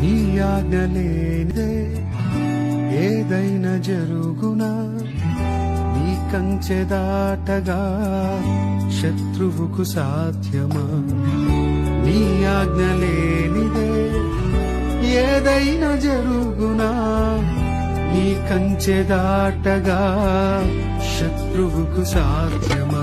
నీ ఆజ్ఞ లేనిదే ఏదైనా జరుగునా, నీ కంచె దాటగా శత్రువుకు సాధ్యమా? నీ ఆజ్ఞ లేనిదే ఏదైనా జరుగునా, నీ కంచె దాటగా శత్రువుకు సాధ్యమా?